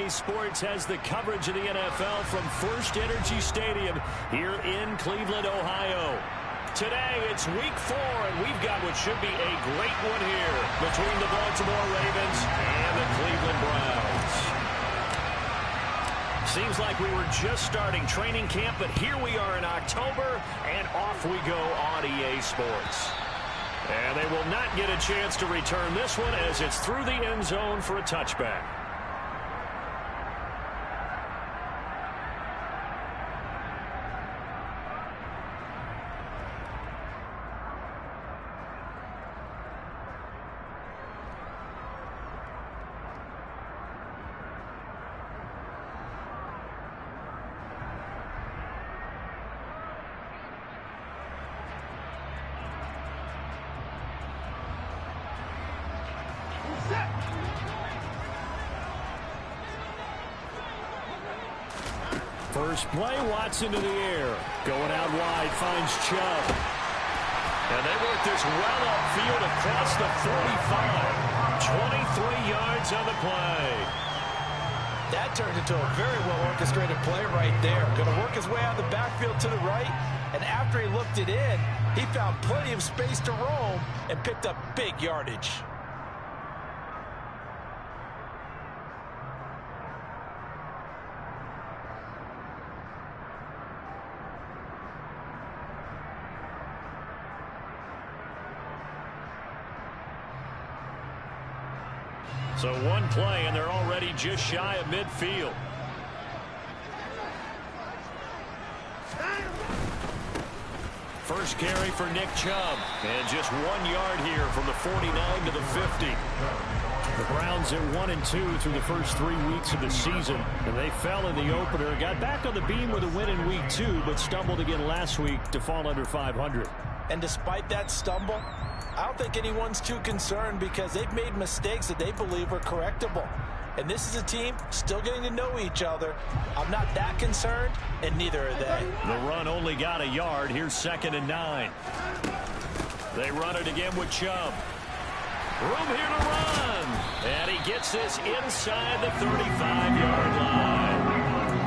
EA Sports has the coverage of the NFL from First Energy Stadium here in Cleveland, Ohio. Today, it's Week 4, and we've got what should be a great one here between the Baltimore Ravens and the Cleveland Browns. Seems like we were just starting training camp, but here we are in October, and off we go on EA Sports. And they will not get a chance to return this one as it's through the end zone for a touchback. First play, Watson to the air. Going out wide, finds Chubb. And they work this well upfield across the 45. 23 yards on the play. That turned into a very well-orchestrated play right there. Going to work his way out of the backfield to the right. And after he looked it in, he found plenty of space to roam and picked up big yardage. So one play, and they're already just shy of midfield. First carry for Nick Chubb. And just 1 yard here from the 49 to the 50. The Browns at 1-2 through the first 3 weeks of the season. And they fell in the opener. Got back on the beam with a win in week 2, but stumbled again last week to fall under 500. And despite that stumble, I don't think anyone's too concerned because they've made mistakes that they believe are correctable. And this is a team still getting to know each other. I'm not that concerned, and neither are they. The run only got a yard. Here's 2nd and 9. They run it again with Chubb. Room here to run. And he gets this inside the 35-yard line.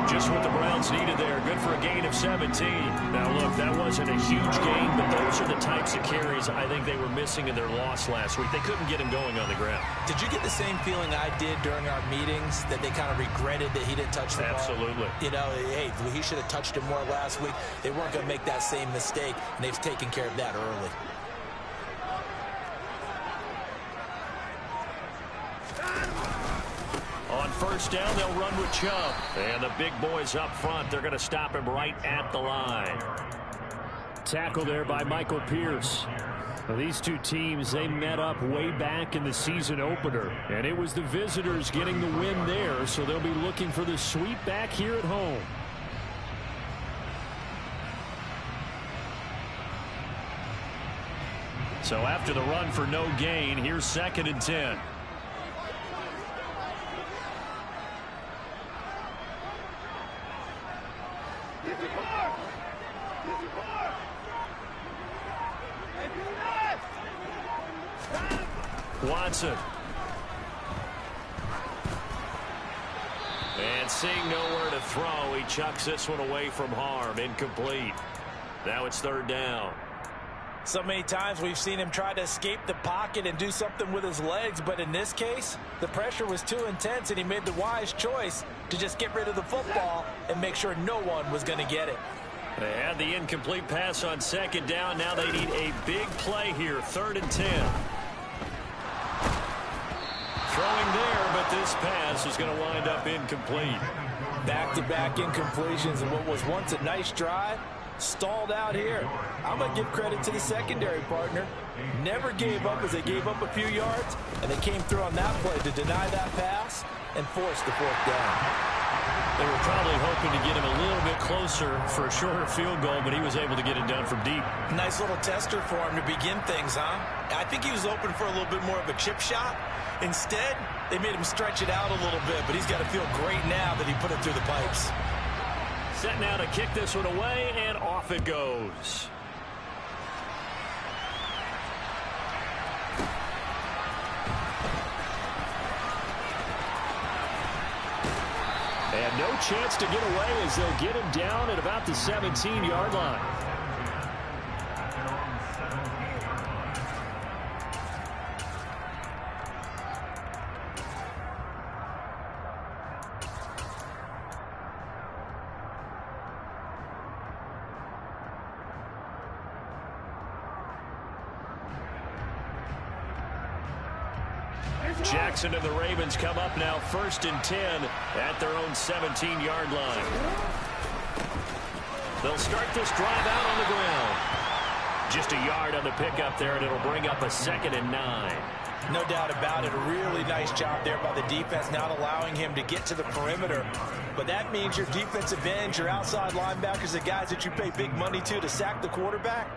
Just what the Browns needed there. Good for a gain of 17. Now, look, that wasn't a huge gain, but those are the types of carries I think they were missing in their loss last week. They couldn't get him going on the ground. Did you get the same feeling I did during our meetings, that they kind of regretted that he didn't touch the ball? Absolutely. You know, hey, he should have touched him more last week. They weren't going to make that same mistake, and they've taken care of that early. On first down, they'll run with Chubb. And the big boys up front, they're going to stop him right at the line. Tackle there by Michael Pierce. Now, these two teams, they met up way back in the season opener. And it was the visitors getting the win there, so they'll be looking for the sweep back here at home. So after the run for no gain, here's 2nd and 10. Watson. And seeing nowhere to throw, he chucks this one away from harm. Incomplete. Now it's 3rd down. So many times we've seen him try to escape the pocket and do something with his legs, but in this case, the pressure was too intense and he made the wise choice to just get rid of the football and make sure no one was going to get it. They had the incomplete pass on 2nd down. Now they need a big play here, 3rd and 10. Throwing there, but this pass is going to wind up incomplete. Back-to-back incompletions, and what was once a nice drive stalled out here. I'm going to give credit to the secondary partner. Never gave up as they gave up a few yards, and they came through on that play to deny that pass and force the 4th down. They were probably hoping to get him a little bit closer for a shorter field goal, but he was able to get it done from deep. Nice little tester for him to begin things, huh? I think he was open for a little bit more of a chip shot. Instead, they made him stretch it out a little bit, but he's got to feel great now that he put it through the pipes. Set now to kick this one away, and off it goes. And no chance to get away as they'll get him down at about the 17-yard line. Jackson and the Ravens come up now 1st and 10 at their own 17-yard line. They'll start this drive out on the ground. Just a yard on the pickup there, and it'll bring up a 2nd and 9. No doubt about it. A really nice job there by the defense, not allowing him to get to the perimeter. But that means your defensive ends, your outside linebackers, the guys that you pay big money to sack the quarterback,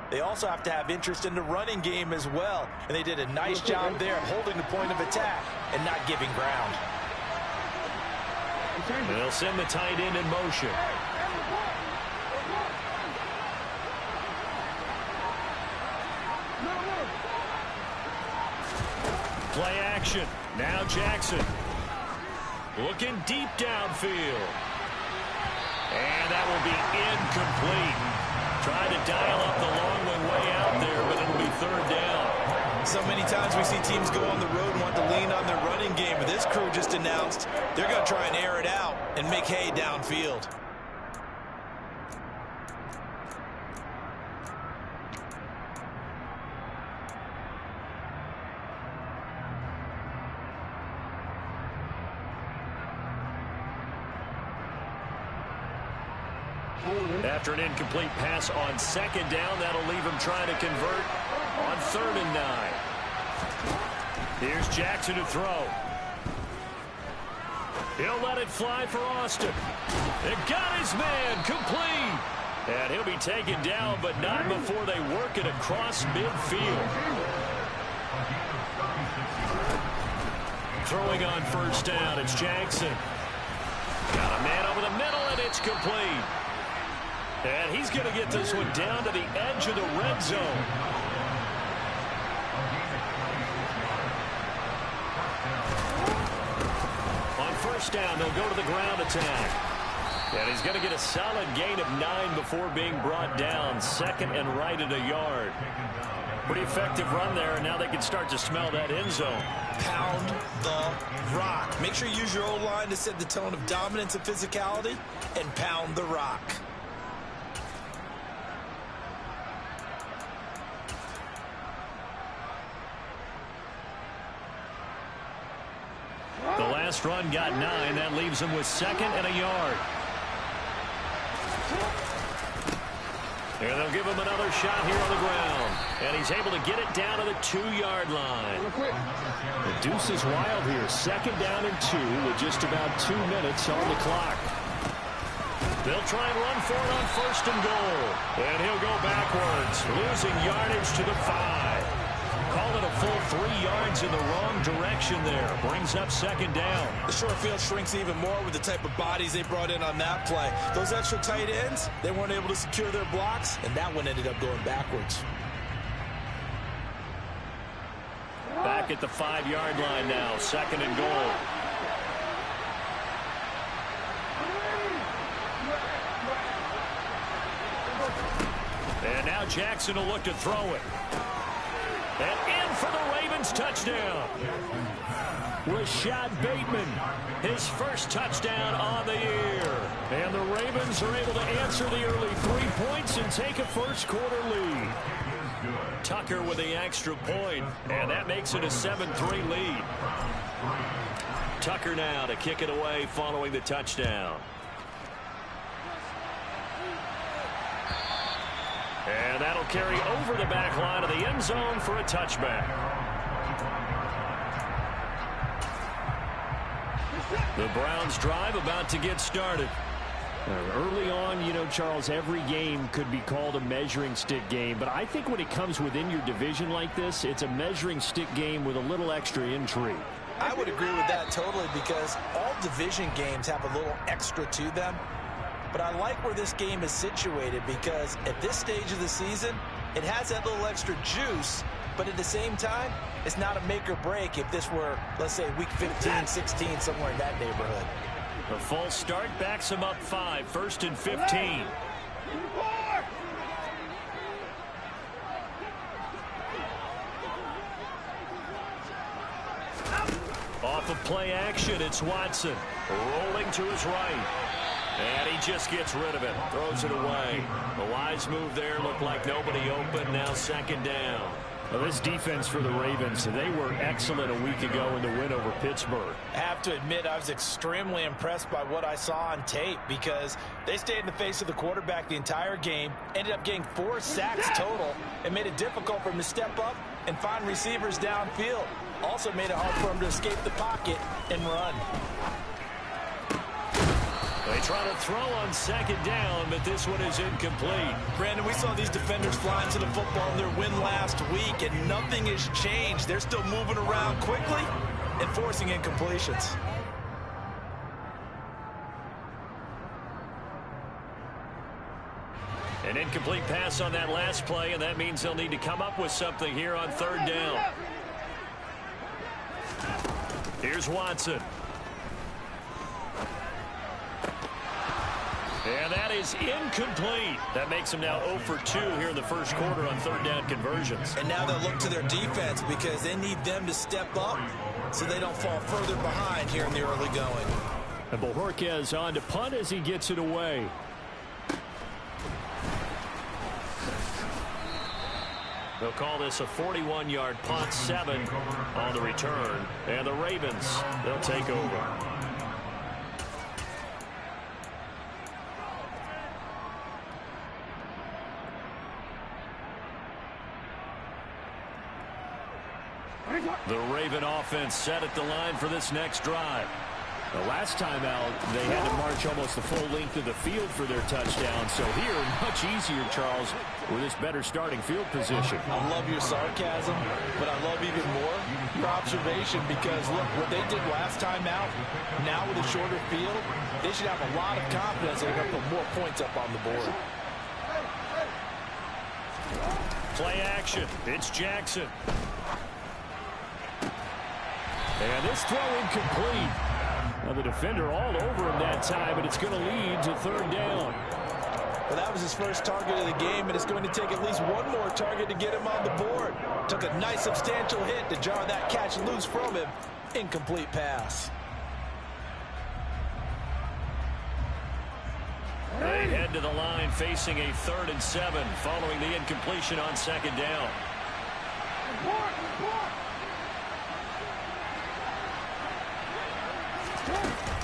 they also have to have interest in the running game as well. And they did a nice job there of holding the point of attack and not giving ground. They'll send the tight end in motion. Play action. Now Jackson. Looking deep downfield. And that will be incomplete. Trying to dial up the long way out there, but it'll be 3rd down. So many times we see teams go on the road and want to lean on their running game, but this crew just announced they're going to try and air it out and make hay downfield. After an incomplete pass on 2nd down, that'll leave him trying to convert on 3rd and 9. Here's Jackson to throw. He'll let it fly for Austin. It got his man complete. And he'll be taken down, but not before they work it across midfield. Throwing on 1st down, it's Jackson. Got a man over the middle, and it's complete. And he's going to get this one down to the edge of the red zone. On 1st down, they'll go to the ground attack. And he's going to get a solid gain of 9 before being brought down. 2nd and right at a yard. Pretty effective run there, and now they can start to smell that end zone. Pound the rock. Make sure you use your O-line to set the tone of dominance and physicality, and pound the rock. The last run got 9. That leaves him with 2nd and a yard. And they'll give him another shot here on the ground. And he's able to get it down to the 2-yard line. The deuce is wild here. 2nd down and 2 with just about 2 minutes on the clock. They'll try and run for it on 1st and goal. And he'll go backwards, losing yardage to the 5. Call it a full 3 yards in the wrong direction there. Brings up 2nd down. The short field shrinks even more with the type of bodies they brought in on that play. Those extra tight ends, they weren't able to secure their blocks, and that one ended up going backwards. Back at the 5-yard line now. 2nd and goal. And now Jackson will look to throw it. And in for the Ravens touchdown. Rashad Bateman, his first touchdown on the year. And the Ravens are able to answer the early 3 points and take a first-quarter lead. Tucker with the extra point, and that makes it a 7-3 lead. Tucker now to kick it away following the touchdown. And that'll carry over the back line of the end zone for a touchback. The Browns drive about to get started. Early on, you know, Charles, every game could be called a measuring stick game. But I think when it comes within your division like this, it's a measuring stick game with a little extra intrigue. I would agree with that totally, because all division games have a little extra to them. But I like where this game is situated, because at this stage of the season, it has that little extra juice, but at the same time, it's not a make or break if this were, let's say, week 15, 16, somewhere in that neighborhood. The false start backs him up 5, 1st and 15. Off of play action, it's Watson. Rolling to his right. And he just gets rid of it. Throws it away. A wise move there. Looked like nobody open. Now 2nd down. Well, this defense for the Ravens, they were excellent a week ago in the win over Pittsburgh. I have to admit, I was extremely impressed by what I saw on tape because they stayed in the face of the quarterback the entire game, ended up getting 4 sacks total, and made it difficult for him to step up and find receivers downfield. Also made it hard for him to escape the pocket and run. They try to throw on 2nd down, but this one is incomplete. Brandon, we saw these defenders flying to the football in their win last week, and nothing has changed. They're still moving around quickly and forcing incompletions. An incomplete pass on that last play, and that means they'll need to come up with something here on 3rd down. Here's Watson. And that is incomplete. That makes them now 0 for 2 here in the first quarter on 3rd down conversions. And now they'll look to their defense because they need them to step up so they don't fall further behind here in the early going. And Bojorquez on to punt as he gets it away. They'll call this a 41-yard punt, 7 on the return. And the Ravens, they'll take over. The Raven offense set at the line for this next drive. The last time out, they had to march almost the full length of the field for their touchdown. So here, much easier, Charles, with this better starting field position. I love your sarcasm, but I love even more your observation because, look, what they did last time out, now with a shorter field, they should have a lot of confidence they're going to put more points up on the board. Play action. It's Jackson. And this throw incomplete. Now the defender all over him that time, but it's going to lead to 3rd down. Well, that was his first target of the game, and it's going to take at least one more target to get him on the board. Took a nice substantial hit to jar that catch loose from him. Incomplete pass. They head to the line facing a 3rd and 7 following the incompletion on 2nd down.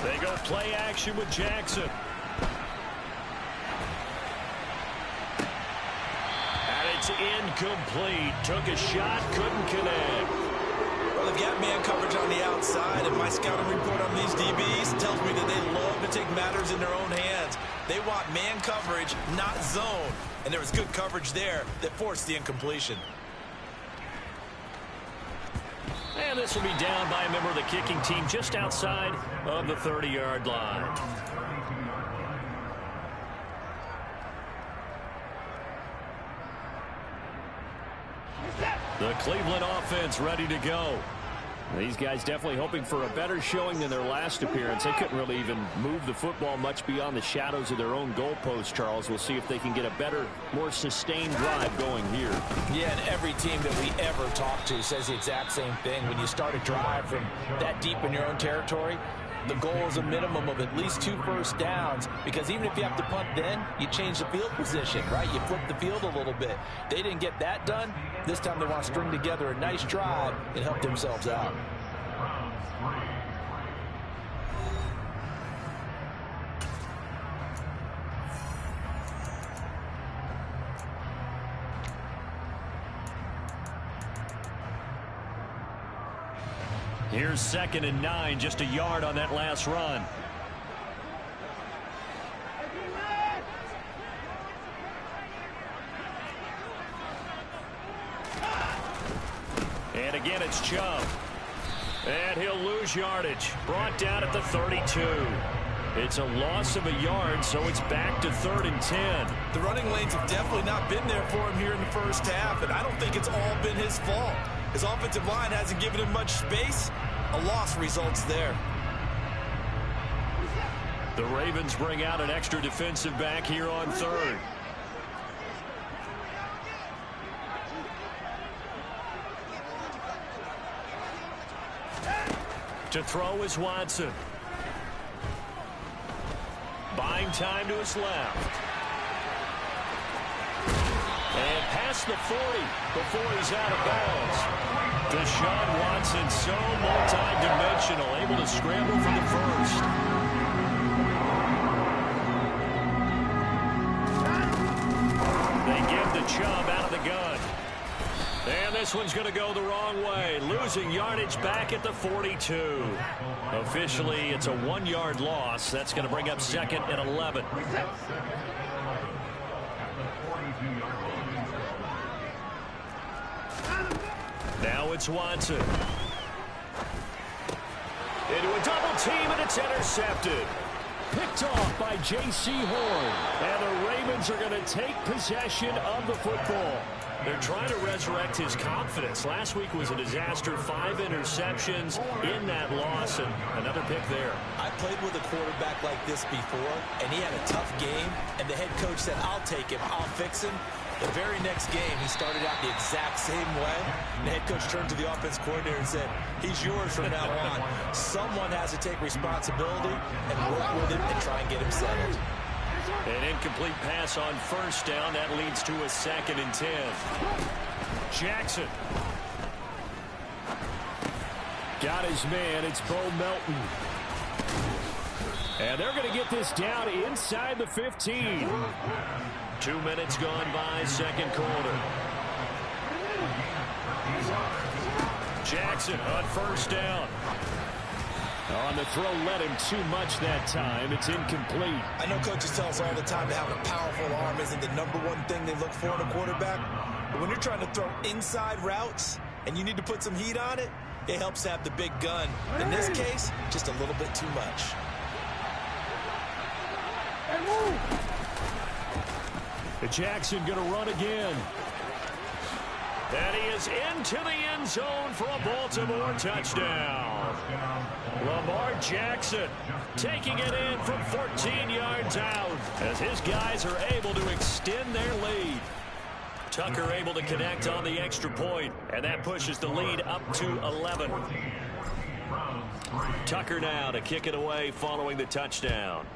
They go play action with Jackson. And it's incomplete. Took a shot, couldn't connect. Well, they've got man coverage on the outside, and my scouting report on these DBs tells me that they love to take matters in their own hands. They want man coverage, not zone. And there was good coverage there that forced the incompletion. And this will be down by a member of the kicking team just outside of the 30-yard line. The Cleveland offense ready to go. These guys definitely hoping for a better showing than their last appearance. They couldn't really even move the football much beyond the shadows of their own goalpost, Charles. We'll see if they can get a better, more sustained drive going here. Yeah, and every team that we ever talk to says the exact same thing. When you start a drive from that deep in your own territory, the goal is a minimum of at least 2 first downs, because even if you have to punt then, you change the field position, right? You flip the field a little bit. They didn't get that done. This time they want to string together a nice drive and help themselves out. Here's 2nd and 9, just a yard on that last run. And again, it's Chubb. And he'll lose yardage. Brought down at the 32. It's a loss of a yard, so it's back to 3rd and 10. The running lanes have definitely not been there for him here in the first half, and I don't think it's all been his fault. His offensive line hasn't given him much space. A loss results there. The Ravens bring out an extra defensive back here on third. To throw is Watson. Buying time to his left. And past the 40 before he's out of bounds. Deshaun Watson, so multi-dimensional, able to scramble for the first. They give the Chubb out of the gun. And this one's going to go the wrong way. Losing yardage back at the 42. Officially, it's a 1-yard loss. That's going to bring up second and 11. Now it's Watson. Into a double team, and it's intercepted. Picked off by J.C. Horn. And the Ravens are going to take possession of the football. They're trying to resurrect his confidence. Last week was a disaster. 5 interceptions in that loss, and another pick there. I played with a quarterback like this before, and he had a tough game, and the head coach said, I'll take him, I'll fix him. The very next game, he started out the exact same way. And the head coach turned to the offense coordinator and said, he's yours from now on. Someone has to take responsibility and work with him and try and get him settled. An incomplete pass on first down. That leads to a 2nd and 10. Jackson. Got his man. It's Bo Melton. And they're going to get this down inside the 15. 2 minutes gone by, second quarter. Jackson on first down. On the throw, led him too much that time. It's incomplete. I know coaches tell us all the time that having a powerful arm isn't the #1 thing they look for in a quarterback. But when you're trying to throw inside routes and you need to put some heat on it, it helps to have the big gun. In this case, just a little bit too much. Jackson going to run again. And he is into the end zone for a Baltimore touchdown. Lamar Jackson taking it in from 14 yards out as his guys are able to extend their lead. Tucker able to connect on the extra point, and that pushes the lead up to 11. Tucker now to kick it away following the touchdown.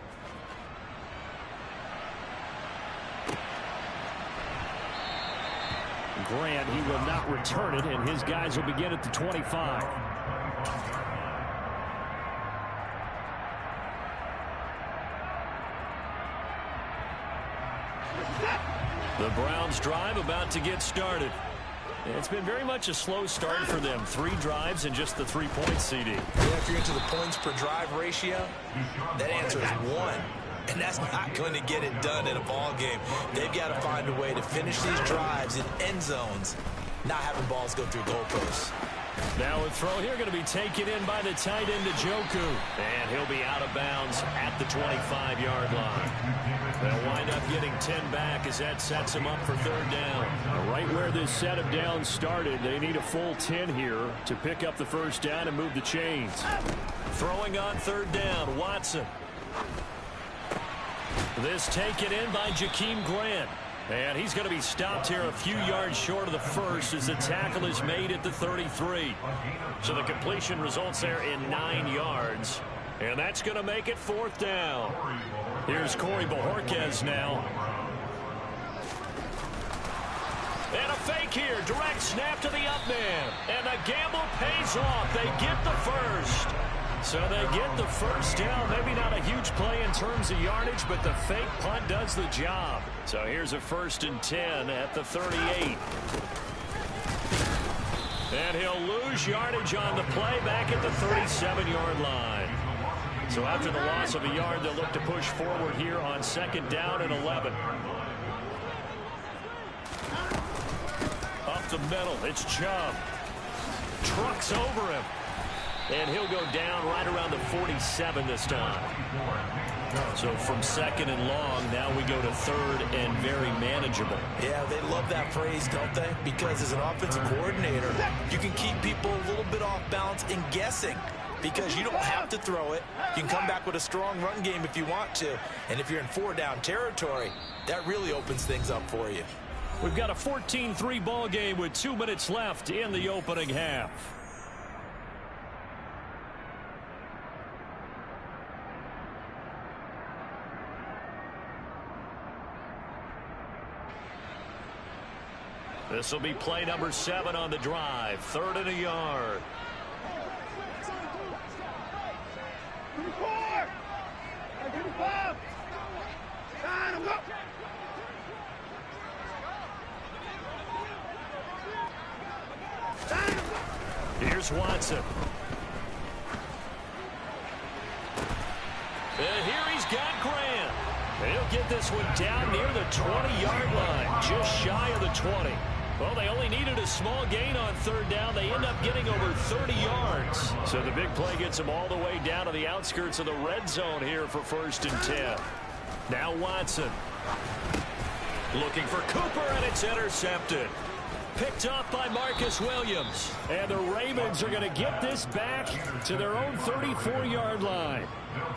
Grant, he will not return it, and his guys will begin at the 25. The Browns drive about to get started. It's been very much a slow start for them. 3 drives and just the 3 points, CD. Yeah, if you're into the points per drive ratio, that answer is 1. And that's not going to get it done in a ball game. They've got to find a way to finish these drives in end zones, not having balls go through goalposts. Now a throw here going to be taken in by the tight end Njoku. And he'll be out of bounds at the 25-yard line. They'll wind up getting 10 back as that sets them up for 3rd down. Right where this set of downs started, they need a full 10 here to pick up the 1st down and move the chains. Throwing on 3rd down, Watson. This taken in by Jakeem Grant. And he's going to be stopped here a few yards short of the first as the tackle is made at the 33. So the completion results there in 9 yards. And that's going to make it 4th down. Here's Corey Bojorquez now. And a fake here. Direct snap to the up man. And the gamble pays off. They get the first. So they get the 1st down. Maybe not a huge play in terms of yardage, but the fake punt does the job. So here's a 1st and 10 at the 38. And he'll lose yardage on the play back at the 37-yard line. So after the loss of a yard, they'll look to push forward here on 2nd down and 11. Up the middle, it's Chubb. Trucks over him. And he'll go down right around the 47 this time. So from 2nd and long, now we go to 3rd and very manageable. Yeah, they love that phrase, don't they? Because as an offensive coordinator, you can keep people a little bit off balance and guessing. because you don't have to throw it. You can come back with a strong run game if you want to. And if you're in 4-down territory, that really opens things up for you. We've got a 14-3 ball game with 2 minutes left in the opening half. This will be play number 7 on the drive. 3rd and a yard. Here's Watson. And here he's got Grant. He'll get this one down near the 20-yard line, just shy of the 20. Well, they only needed a small gain on 3rd down. They end up getting over 30 yards. So the big play gets them all the way down to the outskirts of the red zone here for 1st and 10. Now Watson. Looking for Cooper, and it's intercepted. Picked off by Marcus Williams. And the Ravens are going to get this back to their own 34-yard line.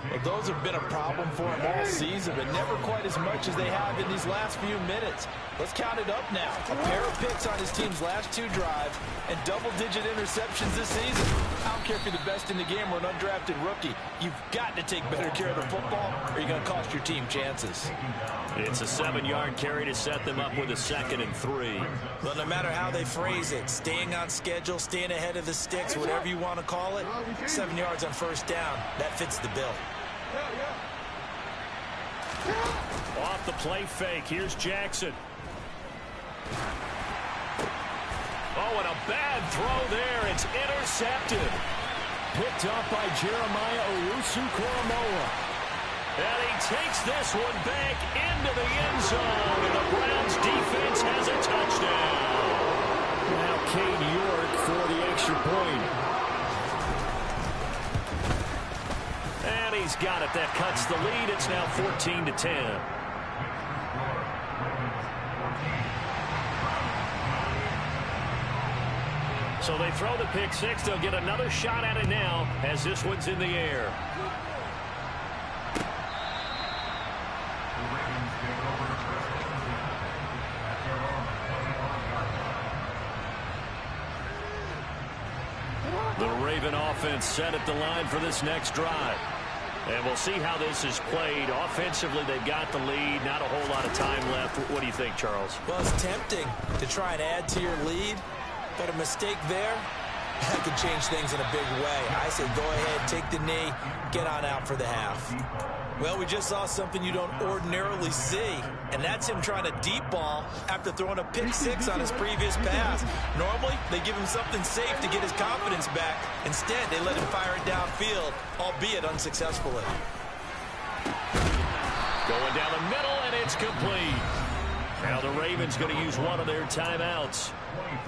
Well, those have been a problem for them all season, but never quite as much as they have in these last few minutes. Let's count it up now. A pair of picks on his team's last 2 drives and double-digit interceptions this season. I don't care if you're the best in the game or an undrafted rookie. You've got to take better care of the football or you're going to cost your team chances. It's a 7-yard carry to set them up with a 2nd and 3. Well, no matter how they phrase it, staying on schedule, staying ahead of the sticks, whatever you want to call it, 7 yards on 1st down, that fits the bill. Off the play fake. Here's Jackson. Oh, and a bad throw there. It's intercepted. Picked up by Jeremiah Owusu-Koramoah. And he takes this one back into the end zone. And the Browns defense has a touchdown. Now Cade York for the extra point. And he's got it. That cuts the lead. It's now 14-10. So they throw the pick 6. They'll get another shot at it now as this one's in the air. The Raven offense set at the line for this next drive. And we'll see how this is played. Offensively, they've got the lead. Not a whole lot of time left. What do you think, Charles? Well, it's tempting to try and add to your lead, but a mistake there, that could change things in a big way. I say go ahead, take the knee, get on out for the half. Well, we just saw something you don't ordinarily see, and that's him trying to deep ball after throwing a pick 6 on his previous pass. Normally, they give him something safe to get his confidence back. Instead, they let him fire it downfield, albeit unsuccessfully. Going down the middle, and it's complete. Now the Ravens going to use one of their timeouts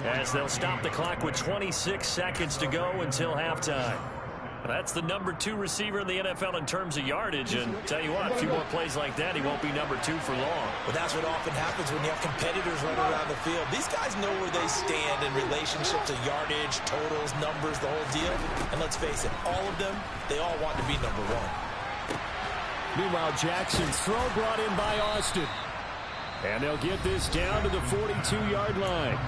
as they'll stop the clock with 26 seconds to go until halftime. That's the number 2 receiver in the NFL in terms of yardage. And tell you what, a few more plays like that, he won't be number 2 for long. Well, that's what often happens when you have competitors running around the field. These guys know where they stand in relationship to yardage, totals, numbers, the whole deal. And let's face it, all of them, they all want to be number 1. Meanwhile, Jackson's throw brought in by Austin. And they'll get this down to the 42-yard line.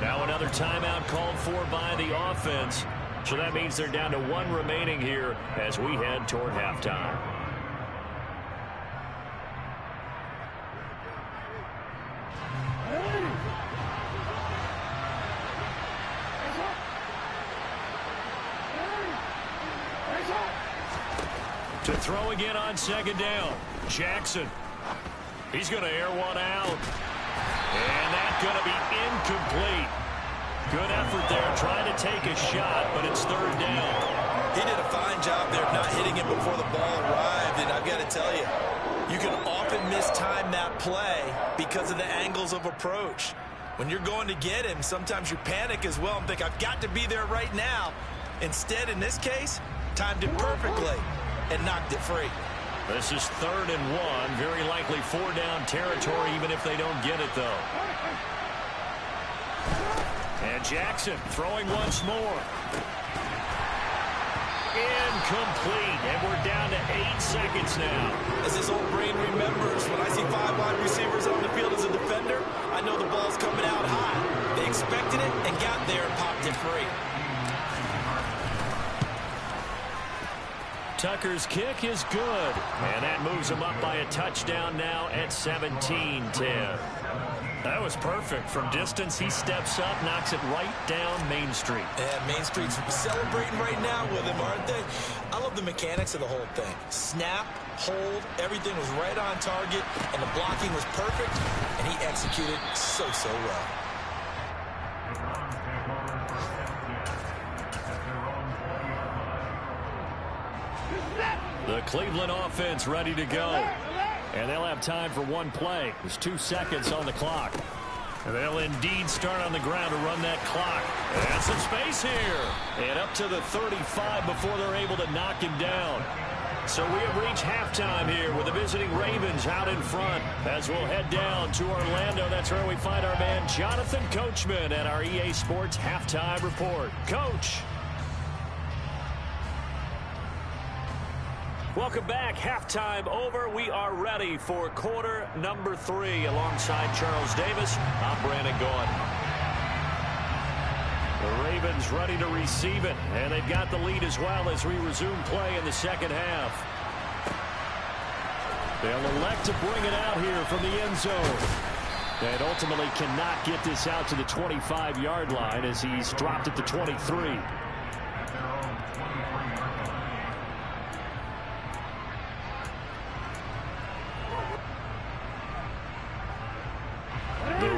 Now another timeout called for by the offense. So that means they're down to 1 remaining here as we head toward halftime. To throw again on 2nd down. Jackson. He's going to air one out. And that's going to be incomplete. Good effort there, trying to take a shot, but it's 3rd down. He did a fine job there of not hitting it before the ball arrived, and I've got to tell you, you can often mistime that play because of the angles of approach. When you're going to get him, sometimes you panic as well and think, I've got to be there right now. Instead, in this case, timed it perfectly and knocked it free. This is 3rd and 1, very likely 4-down territory, even if they don't get it, though. And Jackson throwing once more. Incomplete, and we're down to 8 seconds now. As this old brain remembers, when I see 5 wide receivers on the field as a defender, I know the ball's coming out high. They expected it and got there and popped it free. Tucker's kick is good, and that moves him up by a touchdown now at 17-10. That was perfect. From distance, he steps up, knocks it right down Main Street. And Main Street's celebrating right now with him, aren't they? I love the mechanics of the whole thing. Snap, hold, everything was right on target, and the blocking was perfect, and he executed so well. The Cleveland offense ready to go. And they'll have time for one play. There's 2 seconds on the clock. And they'll indeed start on the ground to run that clock. And some space here. And up to the 35 before they're able to knock him down. So we have reached halftime here with the visiting Ravens out in front. As we'll head down to Orlando, that's where we find our man Jonathan Coachman at our EA Sports Halftime Report. Coach. Welcome back. Halftime over. We are ready for quarter number 3. Alongside Charles Davis, I'm Brandon Gaudin. The Ravens ready to receive it, and they've got the lead as well as we resume play in the second half. They'll elect to bring it out here from the end zone. And ultimately cannot get this out to the 25-yard line as he's dropped at the 23.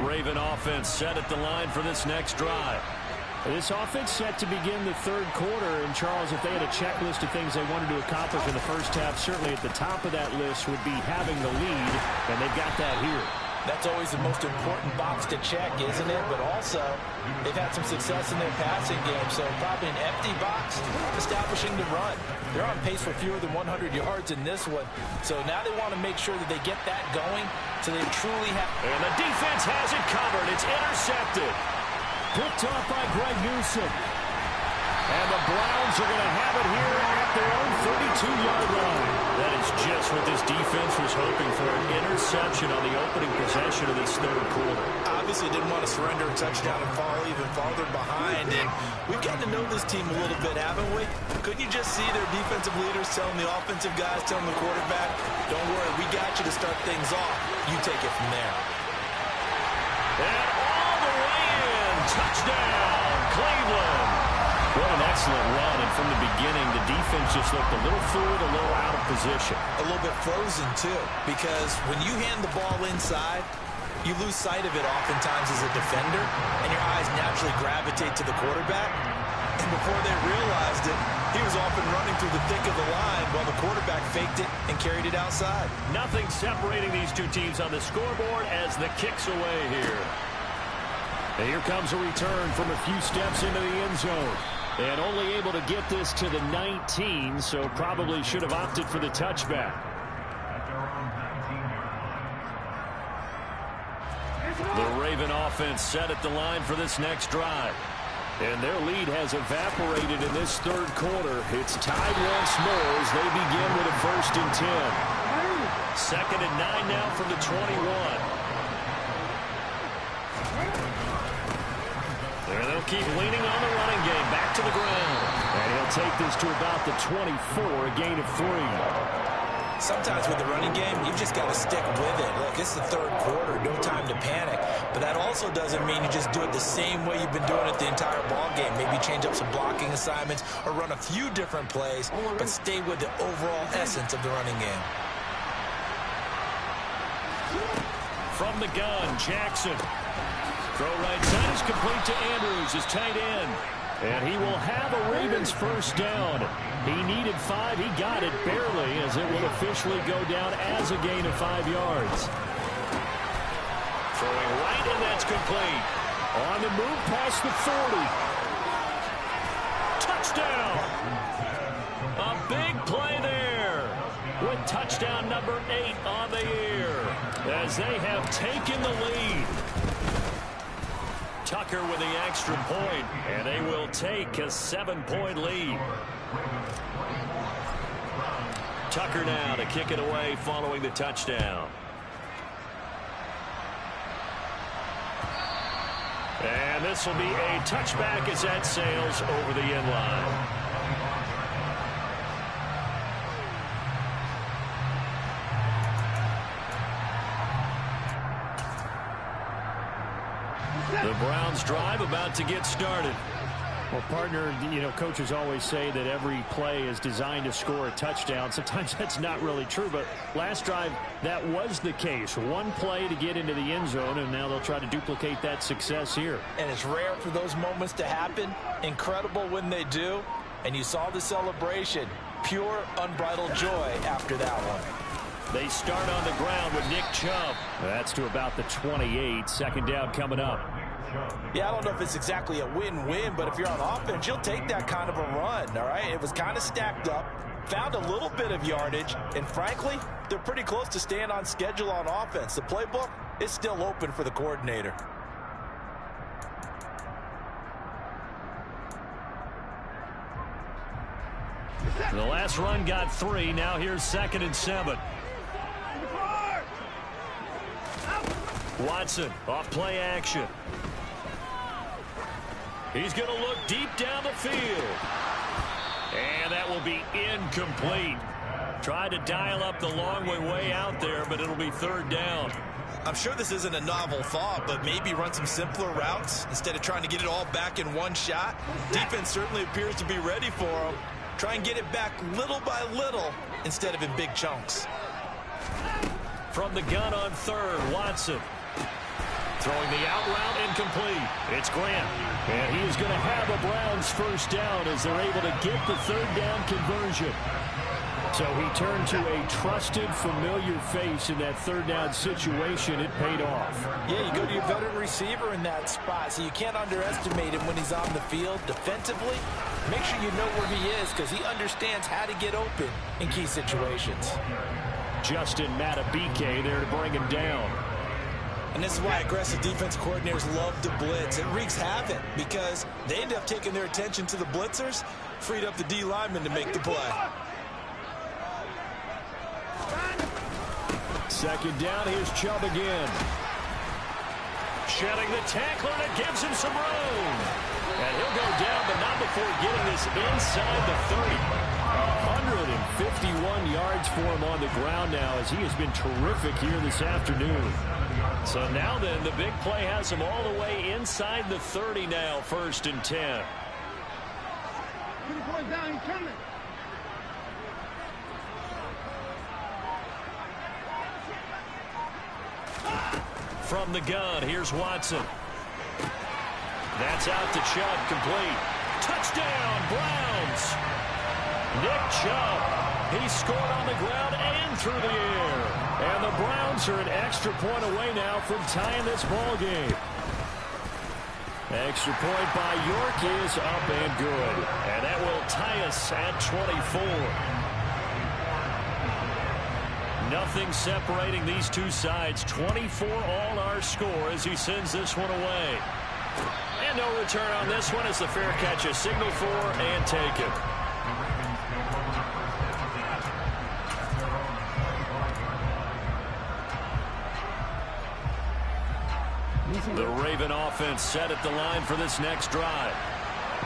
Raven offense set at the line for this next drive. This offense set to begin the third quarter. And, Charles, if they had a checklist of things they wanted to accomplish in the first half, certainly at the top of that list would be having the lead, and they've got that here. That's always the most important box to check, isn't it? But also, they've had some success in their passing game, so probably an empty box establishing the run. They're on pace for fewer than 100 yards in this one, so now they want to make sure that they get that going so they truly have... And the defense has it covered. It's intercepted. Picked off by Greg Newsom. And the Browns are going to have it here at their own 32-yard line. That is just what this defense was hoping for, an interception on the opening possession of this third quarter. Obviously didn't want to surrender a touchdown and fall even farther behind. And we've gotten to know this team a little bit, haven't we? Couldn't you just see their defensive leaders telling the offensive guys, telling the quarterback, don't worry, we got you to start things off. You take it from there. And all the way in. Touchdown, Cleveland. What an excellent run, and from the beginning, the defense just looked a little fluid, a little out of position. A little bit frozen, too, because when you hand the ball inside, you lose sight of it oftentimes as a defender, and your eyes naturally gravitate to the quarterback. And before they realized it, he was off and running through the thick of the line while the quarterback faked it and carried it outside. Nothing separating these two teams on the scoreboard as the kick's away here. And here comes a return from a few steps into the end zone. And only able to get this to the 19, so probably should have opted for the touchback. The Raven offense set at the line for this next drive. And their lead has evaporated in this third quarter. It's tied once more as they begin with a 1st and 10. 2nd and 9 now from the 21. And they'll keep leaning on the running game. Back to the ground. And he'll take this to about the 24, a gain of 3. Sometimes with the running game, you've just got to stick with it. Look, it's the third quarter, no time to panic. But that also doesn't mean you just do it the same way you've been doing it the entire ball game. Maybe change up some blocking assignments or run a few different plays, but stay with the overall essence of the running game. From the gun, Jackson. Throw right side is complete to Andrews, his tight end. And he will have a Ravens 1st down. He needed 5. He got it barely as it will officially go down as a gain of 5 yards. Throwing right, and that's complete. On the move past the 40. Touchdown. A big play there with touchdown number 8 on the year as they have taken the lead. Tucker with the extra point, and they will take a 7-point lead. Tucker now to kick it away following the touchdown. And this will be a touchback as that sails over the end line. The Browns drive about to get started. Well, partner, coaches always say that every play is designed to score a touchdown. Sometimes that's not really true, but last drive, that was the case. One play to get into the end zone, and now they'll try to duplicate that success here. And it's rare for those moments to happen. Incredible when they do. And you saw the celebration. Pure, unbridled joy after that one. They start on the ground with Nick Chubb. That's to about the 28. Second down coming up. Yeah, I don't know if it's exactly a win-win, but if you're on offense, you'll take that kind of a run, all right? It was kind of stacked up, found a little bit of yardage, and frankly, they're pretty close to staying on schedule on offense. The playbook is still open for the coordinator. The last run got 3. Now here's 2nd and 7. Watson off play action. He's going to look deep down the field. And that will be incomplete. Tried to dial up the long way out there, but it'll be 3rd down. I'm sure this isn't a novel thought, but maybe run some simpler routes instead of trying to get it all back in one shot. Defense certainly appears to be ready for him. Try and get it back little by little instead of in big chunks. From the gun on 3rd, Watson. Throwing the out route incomplete. It's Grant. And he is going to have a Browns first down as they're able to get the 3rd down conversion. So he turned to a trusted, familiar face in that 3rd down situation. It paid off. Yeah, you go to your veteran receiver in that spot, so you can't underestimate him when he's on the field. Defensively, make sure you know where he is because he understands how to get open in key situations. Justin Matabike there to bring him down. And this is why aggressive defense coordinators love to blitz. It wreaks havoc because they end up taking their attention to the blitzers, freed up the D lineman to make the play. 2nd down, here's Chubb again. Shedding the tackler, and it gives him some room. And he'll go down, but not before getting this inside the 30. 151 yards for him on the ground now as he has been terrific here this afternoon. So now then, the big play has him all the way inside the 30 now, 1st and 10. From the gun, here's Watson. That's out to Chubb, complete. Touchdown, Browns! Nick Chubb, he scored on the ground and through the air. And the Browns are an extra point away now from tying this ball game. Extra point by York is up and good. And that will tie us at 24. Nothing separating these two sides. 24 all our score as he sends this one away. And no return on this one as the fair catch is signaled for and taken. The Raven offense set at the line for this next drive.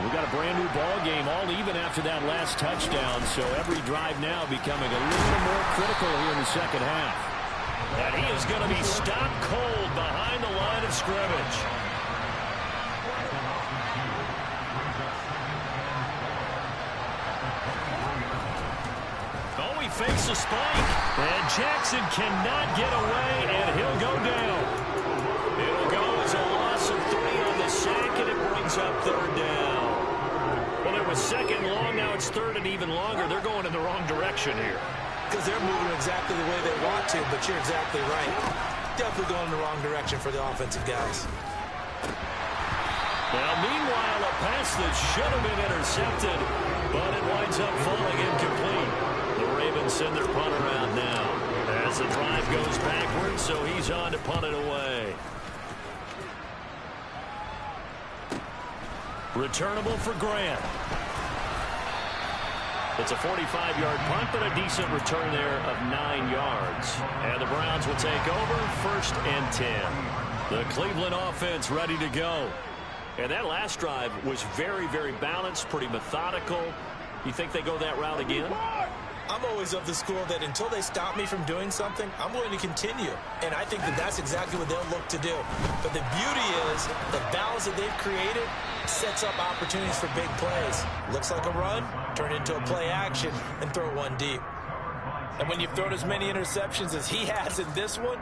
We've got a brand new ball game, all even after that last touchdown, so every drive now becoming a little more critical here in the second half. And he is going to be stopped cold behind the line of scrimmage. Oh, he fakes a spike, and Jackson cannot get away, and he'll go down. It'll go as a loss of 3 on the sack, and it brings up 3rd down. Well, it was 2nd long. Now it's 3rd and even longer. They're going in the wrong direction here. Because they're moving exactly the way they want to, but you're exactly right. Definitely going in the wrong direction for the offensive guys. Now, meanwhile, a pass that should have been intercepted, but it winds up falling incomplete. The Ravens send their punter out now as the drive goes backwards, so he's on to punt it away. Returnable for Grant. It's a 45-yard punt, but a decent return there of 9 yards. And the Browns will take over 1st and 10. The Cleveland offense ready to go. And that last drive was very, very balanced, pretty methodical. You think they go that route again? I'm always of the school that until they stop me from doing something, I'm going to continue. And I think that that's exactly what they'll look to do. But the beauty is the balance that they've created sets up opportunities for big plays. Looks like a run, turn it into a play action, and throw one deep. And when you've thrown as many interceptions as he has in this one,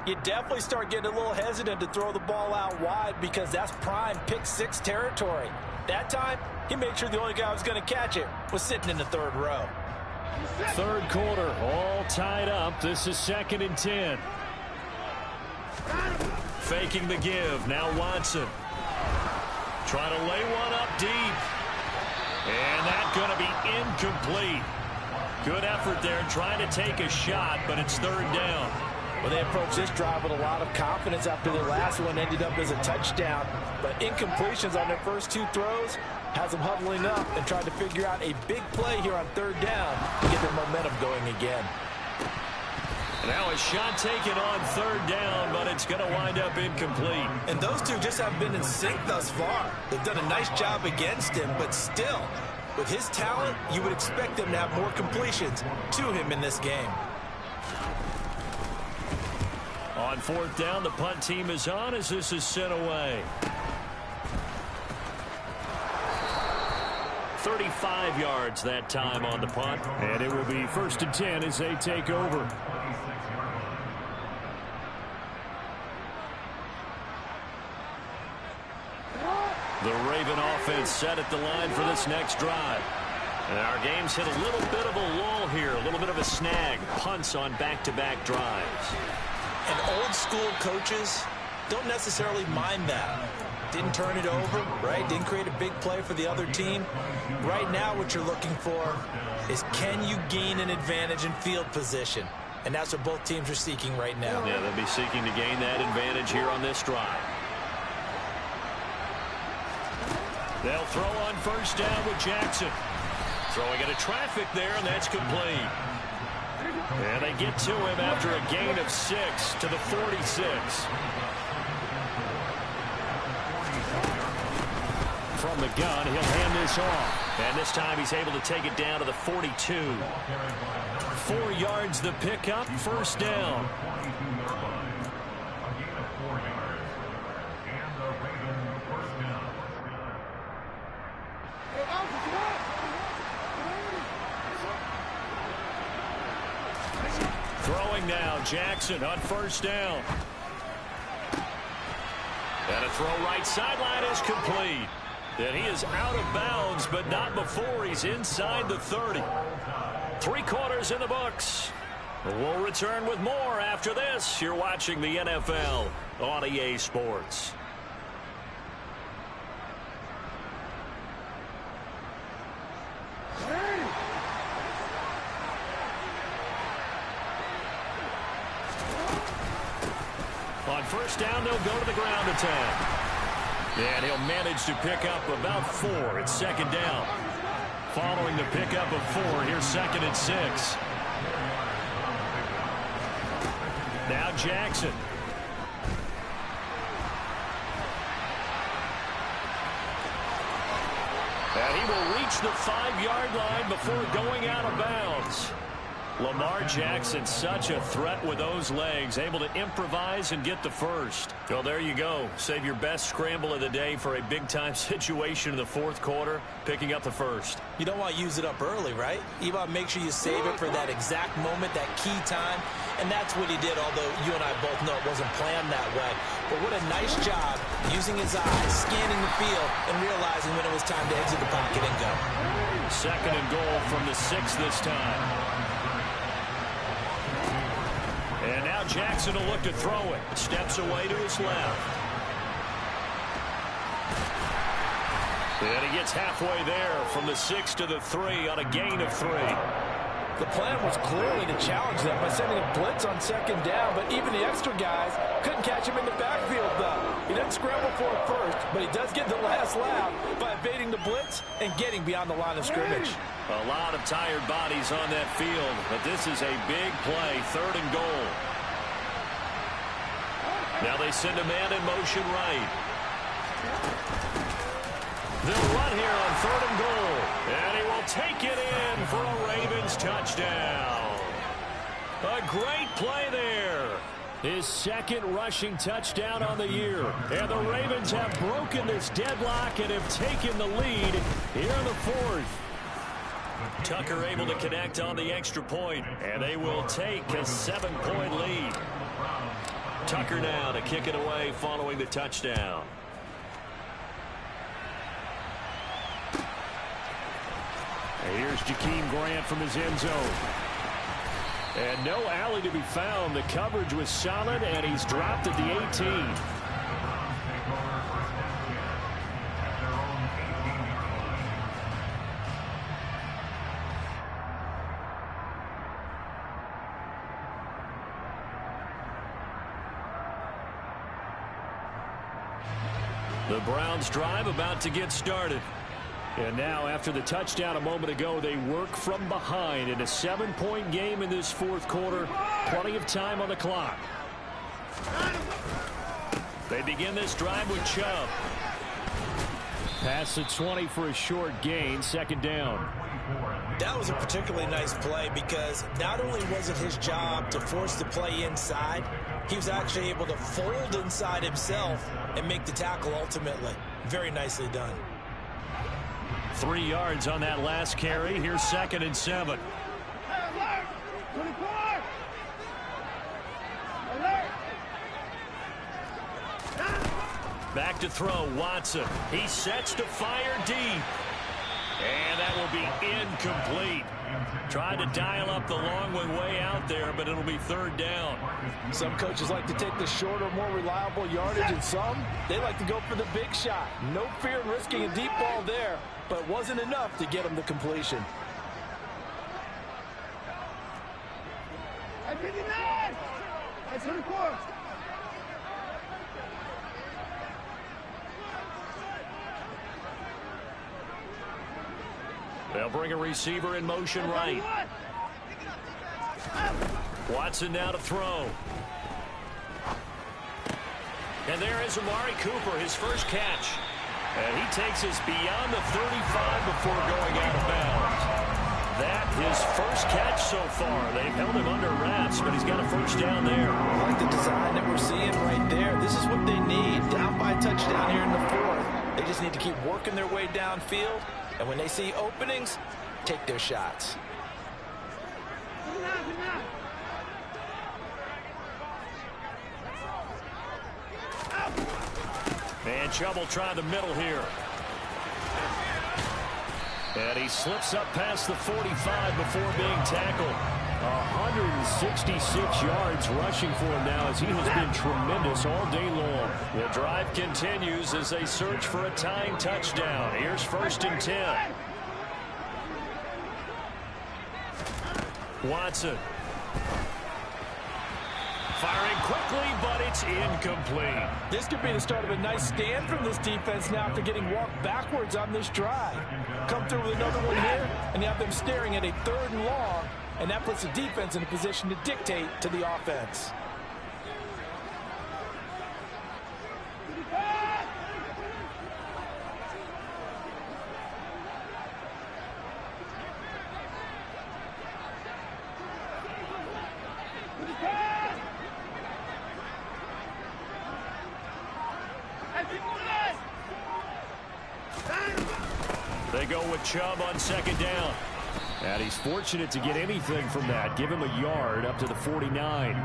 you definitely start getting a little hesitant to throw the ball out wide because that's prime pick-6 territory. That time, he made sure the only guy who was going to catch it was sitting in the 3rd row. 3rd quarter, all tied up. This is 2nd and 10. Faking the give. Now Watson. Trying to lay one up deep. And that's going to be incomplete. Good effort there trying to take a shot, but it's 3rd down. Well, they approached this drive with a lot of confidence after their last one ended up as a touchdown. But incompletions on their first 2 throws has them huddling up and trying to figure out a big play here on 3rd down to get their momentum going again. Now a shot taken on 3rd down, but it's going to wind up incomplete. And those two just haven't been in sync thus far. They've done a nice job against him, but still, with his talent, you would expect them to have more completions to him in this game. On 4th down, the punt team is on as this is sent away. 35 yards that time on the punt. And it will be 1st and 10 as they take over. The Raven offense set at the line for this next drive. And our game's hit a little bit of a lull here, a little bit of a snag. Punts on back-to-back drives. And old school coaches don't necessarily mind that. Didn't turn it over, right? Didn't create a big play for the other team. Right now what you're looking for is can you gain an advantage in field position? And that's what both teams are seeking right now. Yeah, they'll be seeking to gain that advantage here on this drive. They'll throw on 1st down with Jackson. Throwing into traffic there, and that's complete. And they get to him after a gain of 6 to the 46. From the gun, he'll hand this off. And this time he's able to take it down to the 42. 4 yards the pickup, 1st down. Throwing now, Jackson on 1st down. And a throw right sideline is complete. And he is out of bounds, but not before he's inside the 30. 3 quarters in the books. We'll return with more after this. You're watching the NFL on EA Sports. On 1st down, they'll go to the ground attack. And he'll manage to pick up about 4. It's 2nd down. Following the pickup of 4, here's 2nd and 6. Now Jackson. And he will reach the 5-yard line before going out of bounds. Lamar Jackson, such a threat with those legs, able to improvise and get the 1st. Well, there you go. Save your best scramble of the day for a big-time situation in the 4th quarter, picking up the 1st. You don't want to use it up early, right? You want to make sure you save it for that exact moment, that key time. And that's what he did, although you and I both know it wasn't planned that way. But what a nice job using his eyes, scanning the field, and realizing when it was time to exit the pocket and go. 2nd and goal from the 6 this time. And now Jackson will look to throw it. Steps away to his left. And he gets halfway there from the 6 to the 3 on a gain of 3. The plan was clearly to challenge them by sending a blitz on 2nd down, but even the extra guys couldn't catch him in the backfield, though. He doesn't scramble for it first, but he does get the last laugh by evading the blitz and getting beyond the line of scrimmage. A lot of tired bodies on that field, but this is a big play, 3rd and goal. Now they send a man in motion right. They'll run here on 3rd and goal, and he will take it in for a Ravens touchdown. A great play there. His 2nd rushing touchdown on the year. And the Ravens have broken this deadlock and have taken the lead here in the 4th. Tucker able to connect on the extra point, and they will take a 7-point lead. Tucker now to kick it away following the touchdown. And here's Jakeem Grant from his end zone. And no alley to be found. The coverage was solid, and he's dropped at the 18. The Browns drive about to get started. And now, after the touchdown a moment ago, they work from behind in a 7-point game in this 4th quarter. Plenty of time on the clock. They begin this drive with Chubb. Pass the 20 for a short gain, 2nd down. That was a particularly nice play because not only was it his job to force the play inside, he was actually able to fold inside himself and make the tackle ultimately. Very nicely done. 3 yards on that last carry. Here's 2nd and 7. Back to throw, Watson. He sets to fire deep. And that will be incomplete. Tried to dial up the long way out there, but it'll be 3rd down. Some coaches like to take the shorter, more reliable yardage, and some, they like to go for the big shot. No fear in risking a deep ball there, but it wasn't enough to get him the completion. They'll bring a receiver in motion right. Watson now to throw. And there is Amari Cooper, his first catch. And he takes us beyond the 35 before going out of bounds. That his first catch so far. They've held him under wraps, but he's got a 1st down there. I like the design that we're seeing right there. This is what they need. Down by a touchdown here in the 4th. They just need to keep working their way downfield. And when they see openings, take their shots. And Chubb will try the middle here. And he slips up past the 45 before being tackled. 166 yards rushing for him now as he has been tremendous all day long. The drive continues as they search for a tying touchdown. Here's 1st and 10. Watson. Firing quickly, but it's incomplete. This could be the start of a nice stand from this defense now after getting walked backwards on this drive. Come through with another one here, and you have them staring at a 3rd and long, and that puts the defense in a position to dictate to the offense. They go with Chubb on 2nd down. And he's fortunate to get anything from that. Give him a yard up to the 49.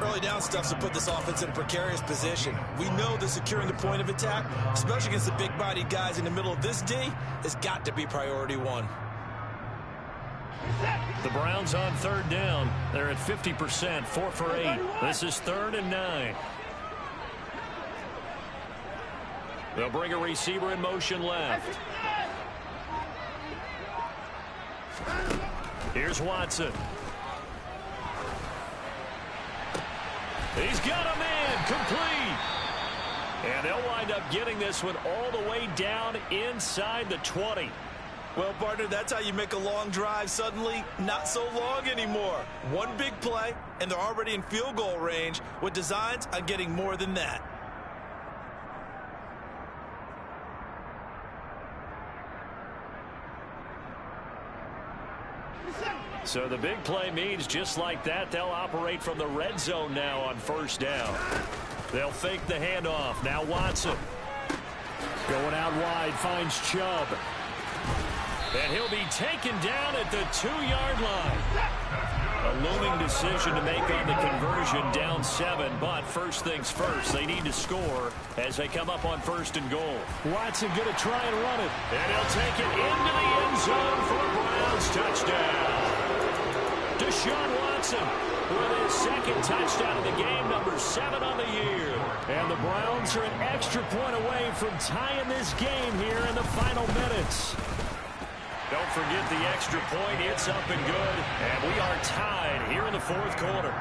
Early down stuff's to put this offense in a precarious position. We know that securing the point of attack, especially against the big-bodied guys in the middle of this D, has got to be priority 1. The Browns on 3rd down. They're at 50%, 4 for 8. This is 3rd and 9. They'll bring a receiver in motion left. Here's Watson. He's got a man complete. And they'll wind up getting this one all the way down inside the 20. Well, partner, that's how you make a long drive suddenly not so long anymore. One big play, and they're already in field goal range with designs on getting more than that. So the big play means just like that, they'll operate from the red zone now on first down. They'll fake the handoff. Now Watson. Going out wide, finds Chubb. And he'll be taken down at the 2-yard line. A looming decision to make on the conversion, down 7. But first things first, they need to score as they come up on first and goal. Watson going to try and run it. And he'll take it into the end zone for a Browns touchdown. Deshaun Watson with his second touchdown of the game, number 7 on the year. And the Browns are an extra point away from tying this game here in the final minutes. Don't forget the extra point. It's up and good. And we are tied here in the fourth quarter.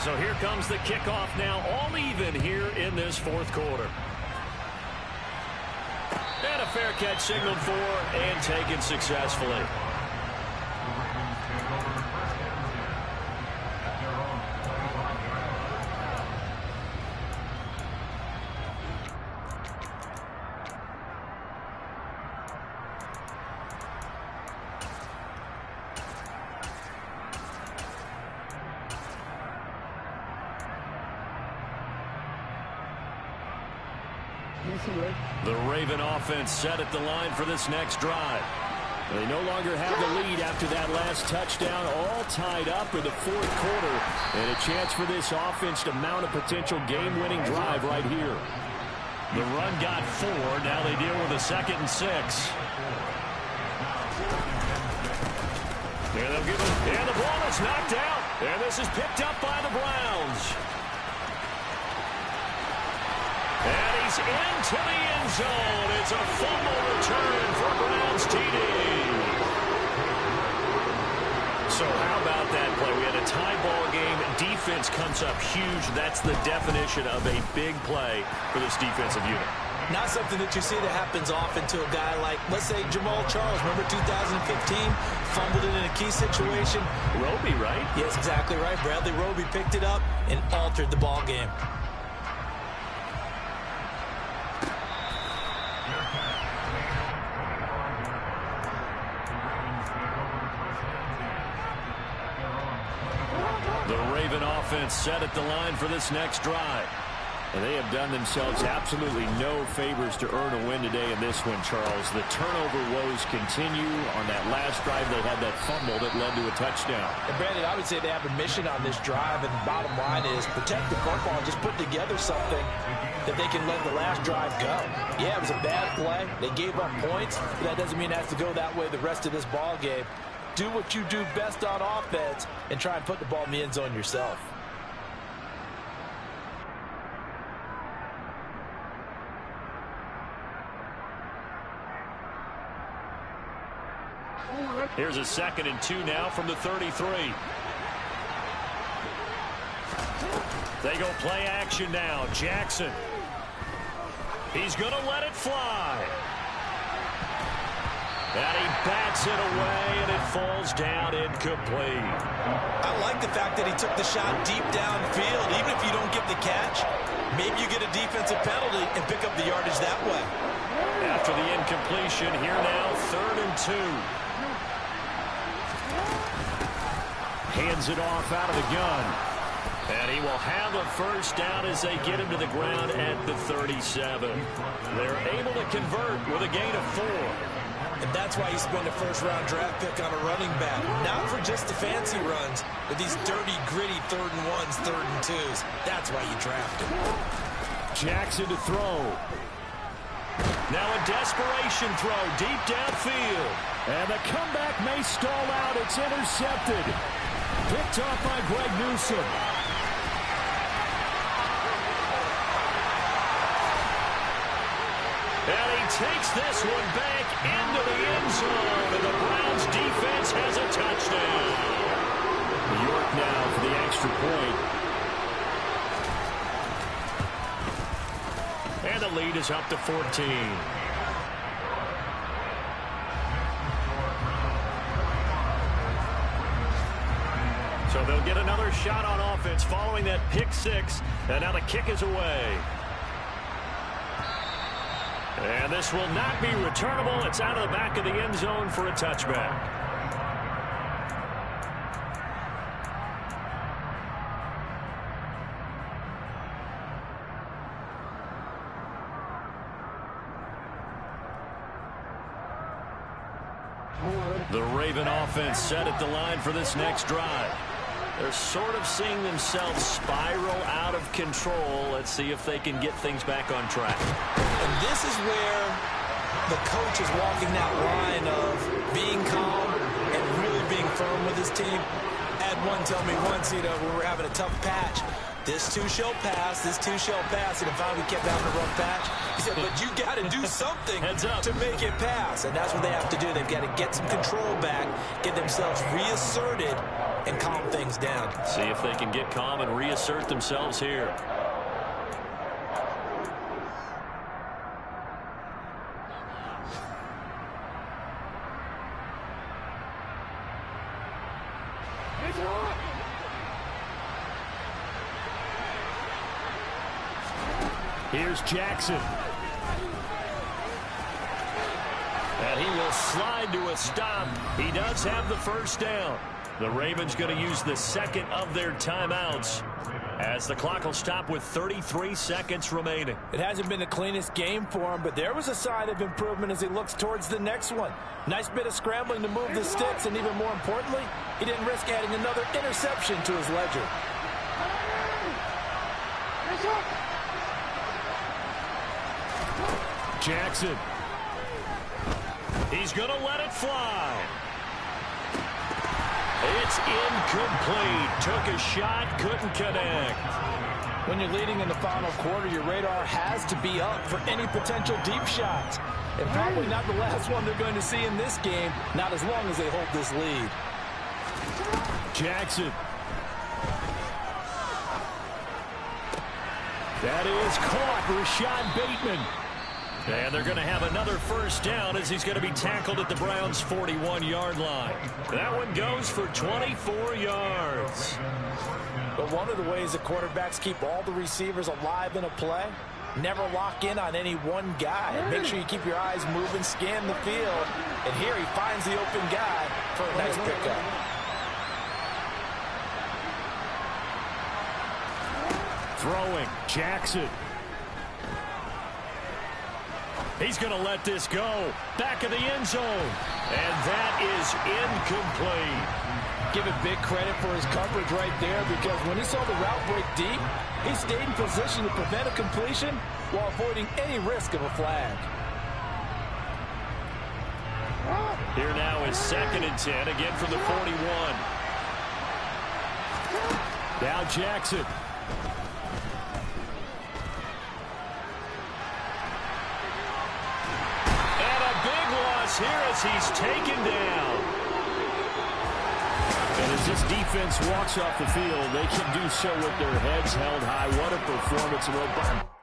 So here comes the kickoff now, all even here in this fourth quarter. And a fair catch signaled for and taken successfully. The Raven offense set at the line for this next drive. They no longer have the lead after that last touchdown, all tied up in the fourth quarter, and a chance for this offense to mount a potential game-winning drive right here. The run got 4. Now they deal with a 2nd and 6. There they'll give it, and the ball is knocked out, and this is picked up by the Browns. And he's into the end zone. It's a fumble return for Browns TD. So how about that play? We had a tie ball game. Defense comes up huge. That's the definition of a big play for this defensive unit. Not something that you see that happens often to a guy like, let's say, Jamal Charles. Remember 2015? Fumbled it in a key situation. Roby, right? Yes, exactly right. Bradley Roby picked it up and altered the ball game. Offense set at the line for this next drive. And they have done themselves absolutely no favors to earn a win today in this one, Charles. The turnover woes continue. On that last drive, they had that fumble that led to a touchdown. And Brandon, I would say they have a mission on this drive, and the bottom line is protect the football and just put together something that they can let the last drive go. Yeah, it was a bad play. They gave up points, but that doesn't mean it has to go that way the rest of this ball game. Do what you do best on offense and try and put the ball in the end zone yourself. Here's a 2nd and 2 now from the 33. They go play action now. Jackson. He's going to let it fly. And he bats it away, and it falls down incomplete. I like the fact that he took the shot deep downfield. Even if you don't get the catch, maybe you get a defensive penalty and pick up the yardage that way. After the incompletion, here now, 3rd and 2. Hands it off out of the gun. And he will have a first down as they get him to the ground at the 37. They're able to convert with a gain of 4. And that's why you spend a first-round draft pick on a running back. Not for just the fancy runs, but these dirty, gritty 3rd and 1s, 3rd and 2s. That's why you draft him. Jackson to throw. Now a desperation throw deep downfield. And the comeback may stall out. It's intercepted. Picked off by Greg Newsome. And he takes this one back into the end zone, and the Browns defense has a touchdown. New York now for the extra point. And the lead is up to 14. So they'll get another shot on offense following that pick six. And now the kick is away. And this will not be returnable. It's out of the back of the end zone for a touchback. The Raven offense set at the line for this next drive. They're sort of seeing themselves spiral out of control. Let's see if they can get things back on track. And this is where the coach is walking that line of being calm and really being firm with his team. Had one tell me once, when we were having a tough patch, this too shall pass, this too shall pass. And finally we kept having a rough patch. He said, but you got to do something to make it pass. And that's what they have to do. They've got to get some control back, get themselves reasserted, and calm things down. See if they can get calm and reassert themselves here. Here's Jackson. And he will slide to a stop. He does have the first down. The Ravens going to use the second of their timeouts as the clock will stop with 33 seconds remaining. It hasn't been the cleanest game for him, but there was a sign of improvement as he looks towards the next one. Nice bit of scrambling to move the sticks, and even more importantly, he didn't risk adding another interception to his ledger. Jackson. He's going to let it fly. It's incomplete. Took a shot, couldn't connect. When you're leading in the final quarter, your radar has to be up for any potential deep shots. And probably not the last one they're going to see in this game, not as long as they hold this lead. Jackson. That is caught. Rashad Bateman. And they're going to have another first down as he's going to be tackled at the Browns' 41-yard line. That one goes for 24 yards. But one of the ways the quarterbacks keep all the receivers alive in a play, never lock in on any one guy. Make sure you keep your eyes moving, scan the field. And here he finds the open guy for a nice pickup. Throwing. Jackson. He's going to let this go. Back of the end zone. And that is incomplete. Give it big credit for his coverage right there, because when he saw the route break deep, he stayed in position to prevent a completion while avoiding any risk of a flag. Here now is 2nd and 10, again from the 41. Now Jackson. Here as he's taken down. And as this defense walks off the field, they can do so with their heads held high. What a performance.